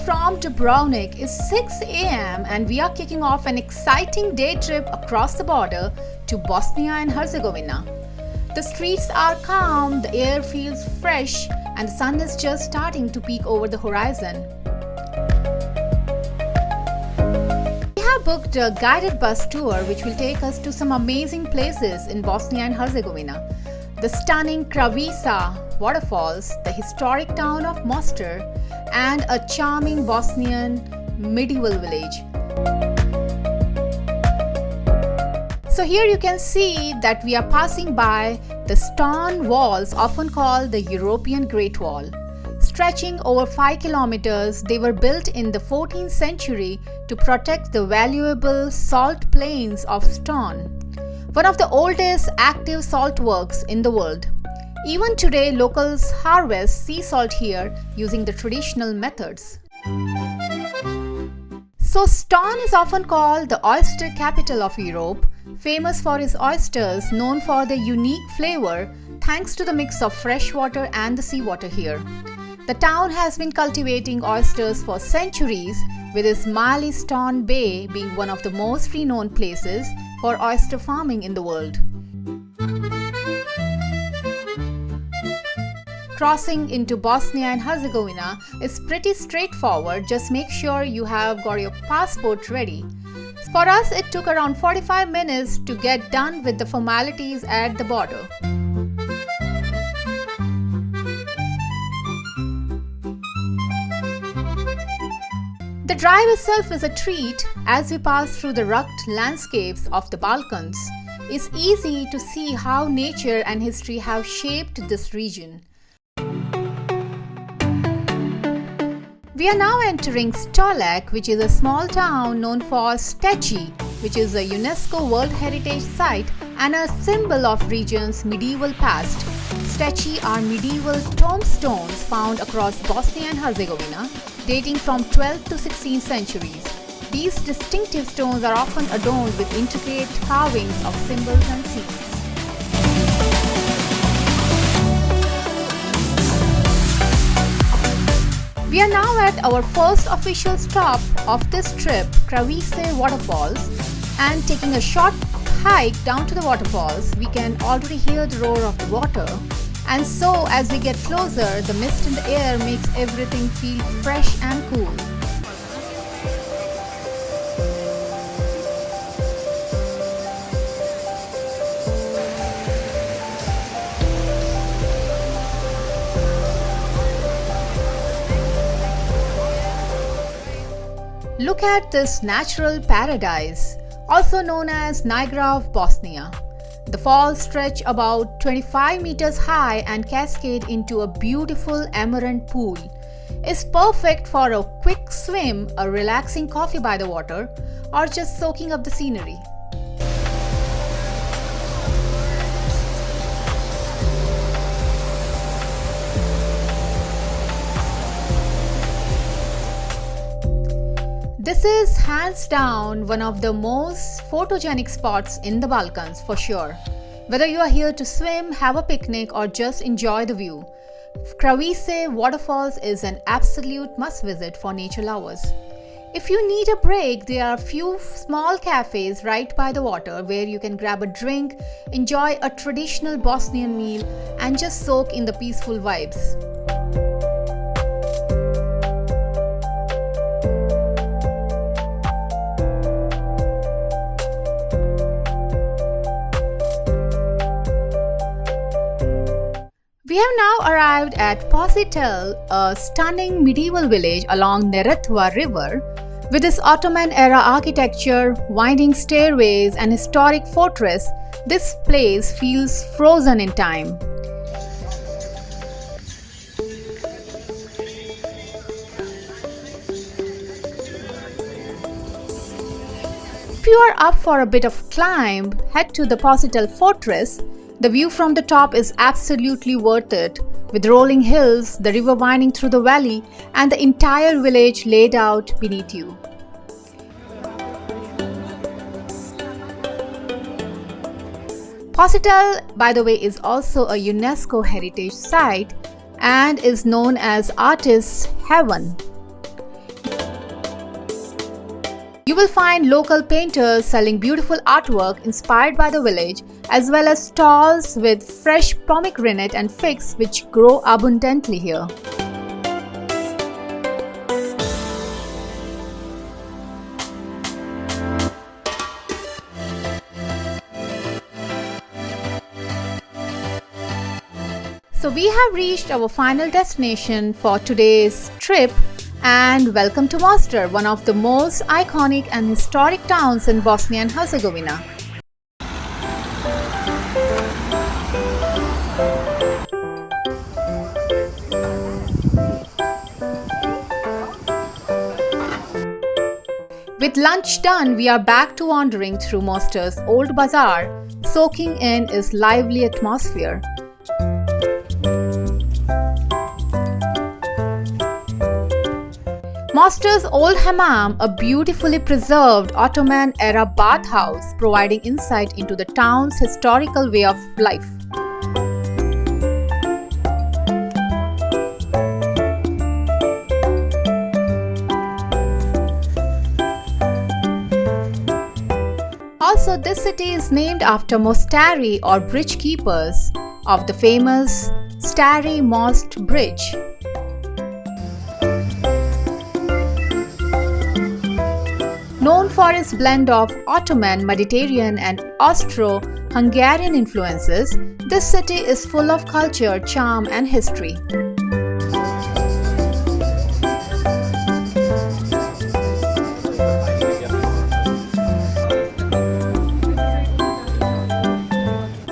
from Dubrovnik is 6 a.m. and we are kicking off an exciting day trip across the border to Bosnia and Herzegovina. The streets are calm, the air feels fresh, and the sun is just starting to peek over the horizon. We have booked a guided bus tour which will take us to some amazing places in Bosnia and Herzegovina. The stunning Kravica waterfalls, the historic town of Mostar, and a charming Bosnian medieval village. So here you can see that we are passing by the stone walls often called the European Great Wall. Stretching over 5 kilometers, they were built in the 14th century to protect the valuable salt plains of stone, one of the oldest active salt works in the world. Even today, locals harvest sea salt here using the traditional methods. So Stone is often called the oyster capital of Europe, famous for its oysters known for their unique flavor thanks to the mix of fresh water and the seawater here. The town has been cultivating oysters for centuries, with its Mali Stone Bay being one of the most renowned places for oyster farming in the world. Crossing into Bosnia and Herzegovina is pretty straightforward. Just make sure you have got your passport ready. For us, it took around 45 minutes to get done with the formalities at the border. The drive itself is a treat as we pass through the rugged landscapes of the Balkans. It's easy to see how nature and history have shaped this region. We are now entering Stolac, which is a small town known for Steci, which is a UNESCO World Heritage Site and a symbol of the region's medieval past. Steci are medieval tombstones found across Bosnia and Herzegovina, dating from 12th to 16th centuries. These distinctive stones are often adorned with intricate carvings of symbols and scenes. We are now at our first official stop of this trip, Kravica waterfalls, and taking a short hike down to the waterfalls. We can already hear the roar of the water, and so as we get closer, the mist in the air makes everything feel fresh and cool. Look at this natural paradise, also known as Niagara of Bosnia. The falls stretch about 25 meters high and cascade into a beautiful emerald pool. It's perfect for a quick swim, a relaxing coffee by the water, or just soaking up the scenery. This is hands down one of the most photogenic spots in the Balkans for sure. Whether you are here to swim, have a picnic, or just enjoy the view, Kravica waterfalls is an absolute must visit for nature lovers. If you need a break, there are a few small cafes right by the water where you can grab a drink, enjoy a traditional Bosnian meal, and just soak in the peaceful vibes. We have now arrived at Počitelj, a stunning medieval village along Neretva River. With its Ottoman-era architecture, winding stairways, and historic fortress, this place feels frozen in time. If you are up for a bit of climb, head to the Počitelj fortress. The view from the top is absolutely worth it, with rolling hills, the river winding through the valley, and the entire village laid out beneath you. Počitelj, by the way, is also a UNESCO heritage site and is known as Artist's Heaven. You will find local painters selling beautiful artwork inspired by the village, as well as stalls with fresh pomegranate and figs which grow abundantly here. So we have reached our final destination for today's trip, and welcome to Mostar, one of the most iconic and historic towns in Bosnia and Herzegovina. With lunch done, we are back to wandering through Mostar's old bazaar, soaking in its lively atmosphere. Mostar's old Hammam, a beautifully preserved Ottoman-era bathhouse, providing insight into the town's historical way of life. Also, this city is named after Mostari, or bridge keepers, of the famous Stari Most Bridge. Known for its blend of Ottoman, Mediterranean and Austro-Hungarian influences, this city is full of culture, charm and history.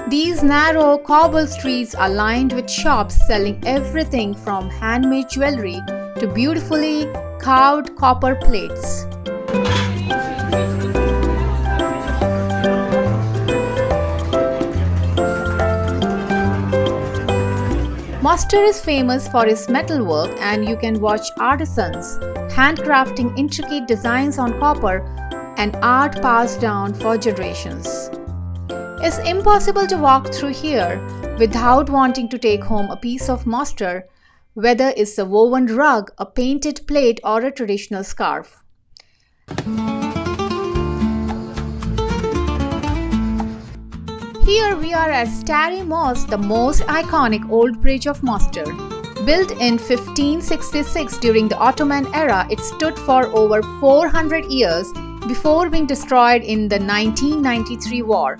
These narrow cobble streets are lined with shops selling everything from handmade jewelry to beautifully carved copper plates. Mostar is famous for its metalwork, and you can watch artisans handcrafting intricate designs on copper, and art passed down for generations. It's impossible to walk through here without wanting to take home a piece of Mostar, whether it's a woven rug, a painted plate or a traditional scarf. Here we are at Stari Most, the most iconic old bridge of Mostar. Built in 1566 during the Ottoman era, it stood for over 400 years before being destroyed in the 1993 war.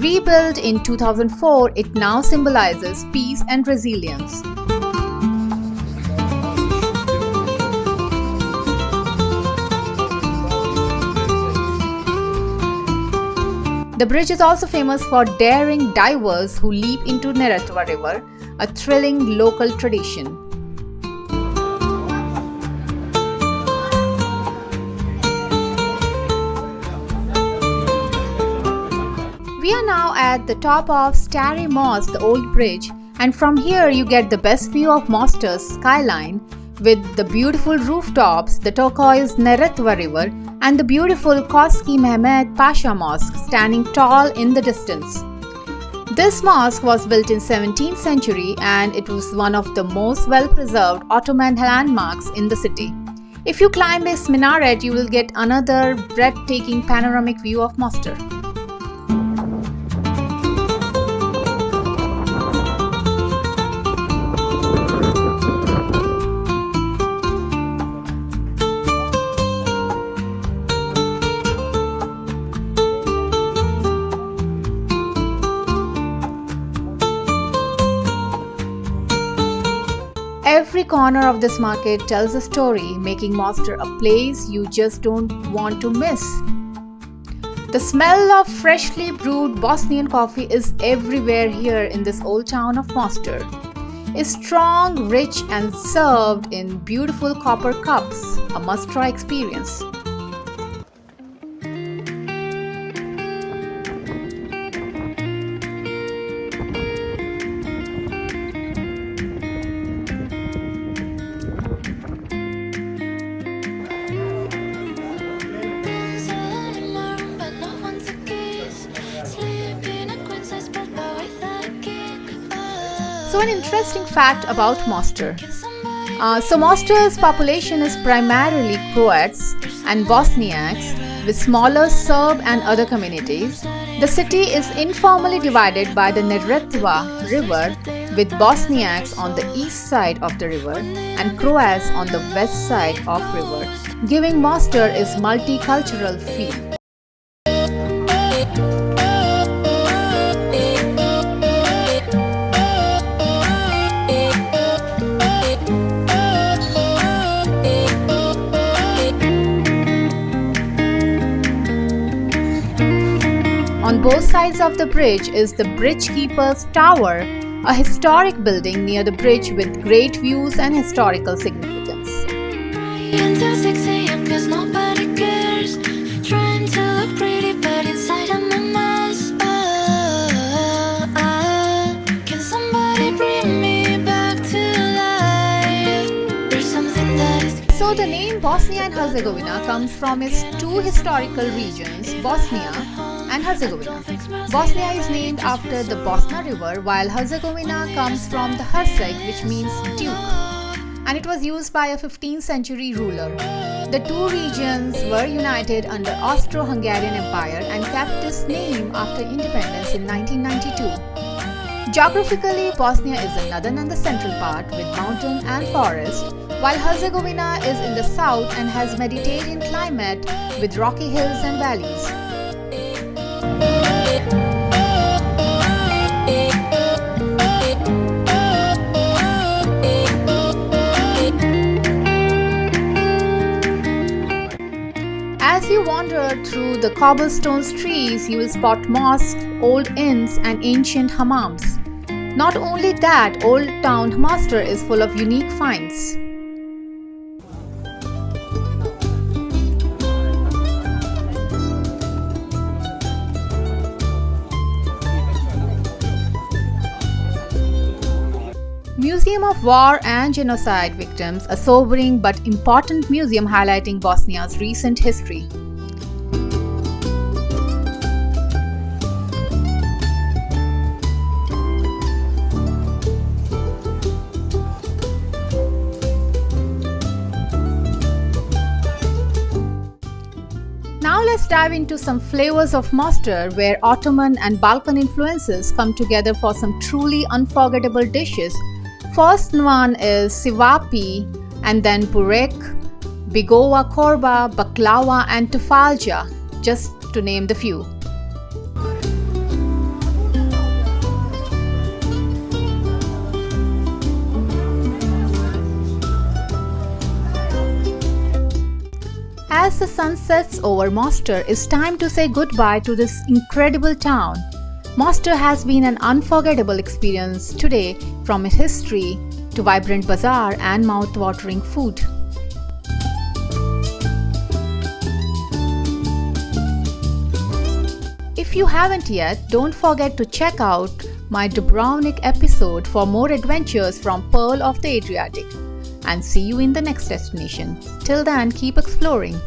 Rebuilt in 2004, it now symbolizes peace and resilience. The bridge is also famous for daring divers who leap into Neretva River, a thrilling local tradition. We are now at the top of Stari Most, the old bridge, and from here you get the best view of Mostar's skyline with the beautiful rooftops, the turquoise Neretva River, and the beautiful Koski Mehmed Pasha Mosque standing tall in the distance. This mosque was built in 17th century and it was one of the most well-preserved Ottoman landmarks in the city. If you climb its minaret, you will get another breathtaking panoramic view of Mostar. Every corner of this market tells a story, making Mostar a place you just don't want to miss. The smell of freshly brewed Bosnian coffee is everywhere here in this old town of Mostar. It's strong, rich and served in beautiful copper cups, a must-try experience. So an interesting fact about Mostar. Mostar's population is primarily Croats and Bosniaks, with smaller Serb and other communities. The city is informally divided by the Neretva River, with Bosniaks on the east side of the river and Croats on the west side of river, giving Mostar its multicultural feel. On both sides of the bridge is the Bridge Keeper's Tower, a historic building near the bridge with great views and historical significance. Until 6 a.m. cause nobody cares. Trying to look pretty but inside I'm a mess. Can somebody bring me back to life? There's something that is... So the name Bosnia and Herzegovina comes from its two historical regions, Bosnia and Herzegovina. Bosnia is named after the Bosna River, while Herzegovina comes from the Herzeg, which means duke, and it was used by a 15th century ruler. The two regions were united under Austro-Hungarian Empire and kept this name after independence in 1992. Geographically, Bosnia is the northern and the central part with mountain and forest, while Herzegovina is in the south and has Mediterranean climate with rocky hills and valleys. As you wander through the cobblestone streets, you will spot mosques, old inns, and ancient hammams. Not only that, Old Town Mostar is full of unique finds. Museum of War and Genocide Victims, a sobering but important museum highlighting Bosnia's recent history. Now let's dive into some flavors of Mostar, where Ottoman and Balkan influences come together for some truly unforgettable dishes. First one is sivapi, and then burek, bigova korba, baklava and tufalja, just to name the few. As the sun sets over Mostar, it's time to say goodbye to this incredible town. Mostar has been an unforgettable experience today, from its history to vibrant bazaar and mouth-watering food. If you haven't yet, don't forget to check out my Dubrovnik episode for more adventures from Pearl of the Adriatic. And see you in the next destination. Till then, keep exploring.